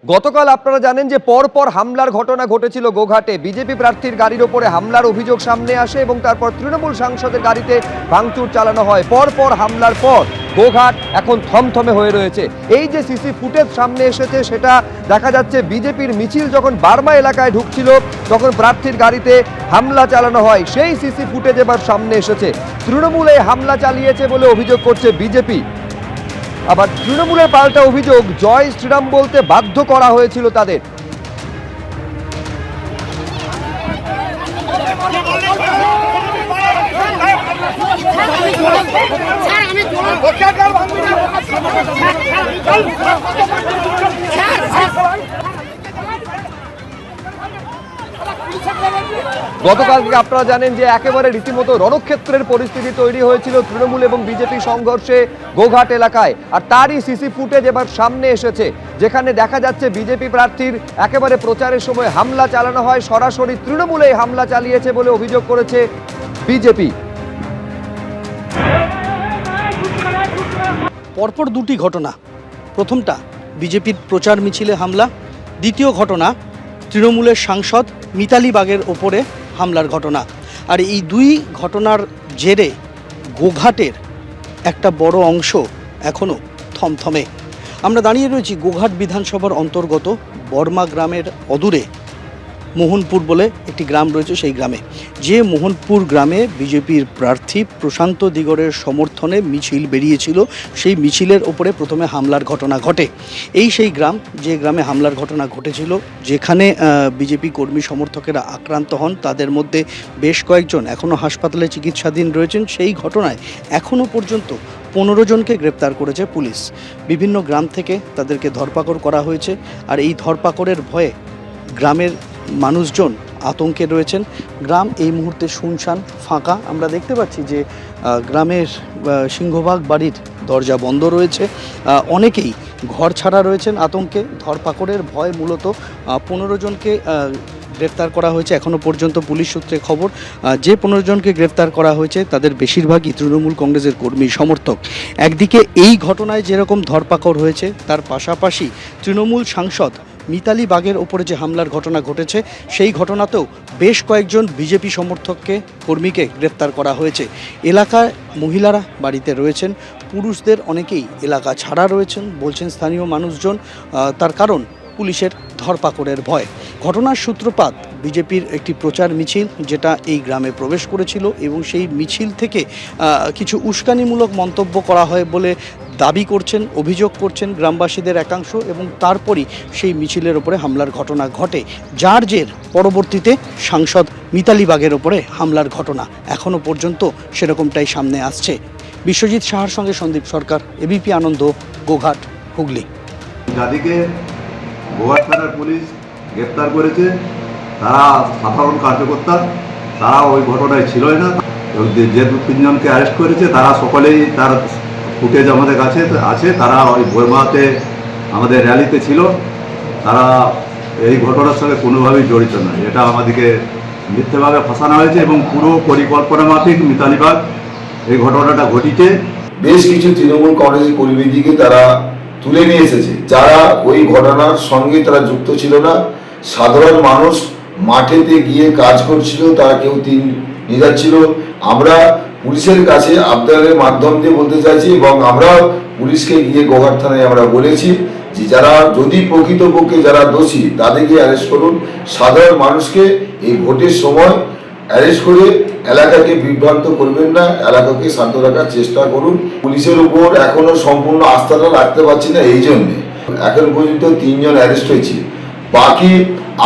গতকাল আপনারা জানেন যে পরপর হামলার ঘটনা ঘটেছিল গোঘাটে। বিজেপি প্রার্থীর গাড়ির ওপরে হামলার অভিযোগ সামনে আসে এবং তারপর তৃণমূল সাংসদের গাড়িতে ভাঙচুর চালানো হয়। পরপর হামলার পর গোঘাট এখন থমথমে হয়ে রয়েছে। এই যে সিসি ফুটেজ সামনে এসেছে সেটা দেখা যাচ্ছে বিজেপির মিছিল যখন বার্মা এলাকায় ঢুকছিল তখন প্রার্থীর গাড়িতে হামলা চালানো হয়। সেই সিসি ফুটেজ এবার সামনে এসেছে। তৃণমূলে হামলা চালিয়েছে বলে অভিযোগ করছে বিজেপি। আবার তৃণমূলের পাল্টা অভিযোগ জয় শ্রীরাম বলতে বাধ্য করা হয়েছিল তাদের। গতকালকে আপনারা জানেন যে একেবারে রীতিমতো রণক্ষেত্রের পরিস্থিতি তৈরি হয়েছিল তৃণমূল এবং বিজেপি সংঘর্ষে গোঘাট এলাকায়। আর তারই সিসি ফুটেজ এবার সামনে এসেছে, যেখানে দেখা যাচ্ছে বিজেপি প্রার্থীর একেবারে প্রচারের সময় হামলা চালানো হয়। সরাসরি তৃণমূলে হামলা চালিয়েছে বলে অভিযোগ করেছে বিজেপি। পরপর দুটি ঘটনা, প্রথমটা বিজেপির প্রচার মিছিলে হামলা, দ্বিতীয় ঘটনা তৃণমূলের সাংসদ মিতালি বাগের ওপরে হামলার ঘটনা। আর এই দুই ঘটনার জেরে গোঘাটের একটা বড় অংশ এখনও থমথমে। আমরা দাঁড়িয়ে রয়েছি গোঘাট বিধানসভার অন্তর্গত বর্মা গ্রামের অদূরে মোহনপুর বলে একটি গ্রাম রয়েছে। সেই গ্রামে, যে মোহনপুর গ্রামে বিজেপির প্রার্থী প্রশান্ত দিগরের সমর্থনে মিছিল বেরিয়েছিল, সেই মিছিলের ওপরে প্রথমে হামলার ঘটনা ঘটে। এই সেই গ্রাম যে গ্রামে হামলার ঘটনা ঘটেছিল, যেখানে বিজেপি কর্মী সমর্থকেরা আক্রান্ত হন। তাদের মধ্যে বেশ কয়েকজন এখনও হাসপাতালে চিকিৎসাধীন রয়েছেন। সেই ঘটনায় এখনও পর্যন্ত 15 জনকে গ্রেপ্তার করেছে পুলিশ। বিভিন্ন গ্রাম থেকে তাদেরকে ধরপাকড় করা হয়েছে। আর এই ধরপাকড়ের ভয়ে গ্রামের মানুষজন আতঙ্কে রয়েছেন। গ্রাম এই মুহূর্তে শুনশান, ফাঁকা। আমরা দেখতে পাচ্ছি যে গ্রামের সিংহভাগ বাড়ির দরজা বন্ধ রয়েছে। অনেকেই ঘর ছাড়া রয়েছেন আতঙ্কে। ধরপাকড়ের ভয় মূলত 15 জনকে গ্রেপ্তার করা হয়েছে এখনও পর্যন্ত পুলিশ সূত্রে খবর। যে 15 জনকে গ্রেপ্তার করা হয়েছে তাদের বেশিরভাগই তৃণমূল কংগ্রেসের কর্মী সমর্থক। একদিকে এই ঘটনায় যেরকম ধরপাকড় হয়েছে, তার পাশাপাশি তৃণমূল সাংসদ মিতালি বাগের ওপরে যে হামলার ঘটনা ঘটেছে, সেই ঘটনাতেও বেশ কয়েকজন বিজেপি সমর্থককে, কর্মীকে গ্রেপ্তার করা হয়েছে। এলাকায় মহিলারা বাড়িতে রয়েছেন, পুরুষদের অনেকেই এলাকা ছাড়া রয়েছেন বলছেন স্থানীয় মানুষজন। তার কারণ পুলিশের ধরপাকড়ের ভয়। ঘটনার সূত্রপাত বিজেপির একটি প্রচার মিছিল যেটা এই গ্রামে প্রবেশ করেছিল এবং সেই মিছিল থেকে কিছু উস্কানিমূলক মন্তব্য করা হয় বলে দাবি করছেন, অভিযোগ করছেন গ্রামবাসীদের একাংশ। এবং তারপরই সেই মিছিলের ওপরে হামলার ঘটনা ঘটে, যার জের পরবর্তীতে সাংসদ মিতালি বাগের ওপরে হামলার ঘটনা এখনও পর্যন্ত সেরকমটাই সামনে আসছে। বিশ্বজিৎ সাহার সঙ্গে সন্দীপ সরকার, এবিপি আনন্দ, গোঘাট, হুগলি। যাদেরকে গোঘাট থানার পুলিশ গ্রেপ্তার করেছে তারা সাধারণ কার্যকর্তা, তারা ওই ঘটনায় ছিলই না। যে 2-3 জনকে অ্যারেস্ট করেছে তারা সকলেই, তার ফুটেজ আমাদের কাছে আছে, তারা ওই বর্মাতে আমাদের র্যালিতে ছিল। তারা এই ঘটনার সঙ্গে কোনোভাবেই জড়িত নয়। এটা আমাদেরকে মিথ্যেভাবে ফাঁসানো হয়েছে এবং পুরো পরিকল্পনা মাফিক মিতালি বাগ এই ঘটনাটা ঘটিছে। বেশ কিছু তৃণমূল কংগ্রেসের কর্মীদিকে তারা তুলে নিয়ে এসেছে, যারা ওই ঘটনার সঙ্গে তারা যুক্ত ছিল না। সাধারণ মানুষ মাঠেতে গিয়ে কাজ করছিল, তারা কেউ নিয়ে যাচ্ছিল। আমরা পুলিশের কাছে আবদারের মাধ্যম দিয়ে বলতে চাইছি এবং আমরা পুলিশকে গিয়ে গোঘাট থানায় আমরা বলেছি যে যারা যদি প্রকৃতপক্ষে যারা দোষী তাদেরকে অ্যারেস্ট করুন। সাধারণ মানুষকে এই ভোটের সময় অ্যারেস্ট করে এলাকাকে বিভ্রান্ত করবেন না, এলাকাকে শান্ত রাখার চেষ্টা করুন। পুলিশের উপর এখনো সম্পূর্ণ আস্থাটা রাখতে পারছি না, এই জন্যে এখন পর্যন্ত 3 জন অ্যারেস্ট হয়েছে। বাকি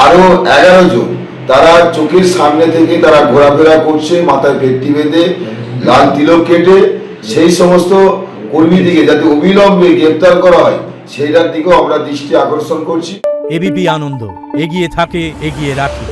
আরো 11 জন তারা চোখের সামনে থেকে তারা ঘোরাফেরা করছে, মাথায় পেট্টি বেঁধে, লাল তিলক কেটে। সেই সমস্ত কর্মীদিকে যাতে অবিলম্বে গ্রেপ্তার করা হয় সেইটার দিকেও আমরা দৃষ্টি আকর্ষণ করছি। এবিপি আনন্দ, এগিয়ে থাকে, এগিয়ে রাখে।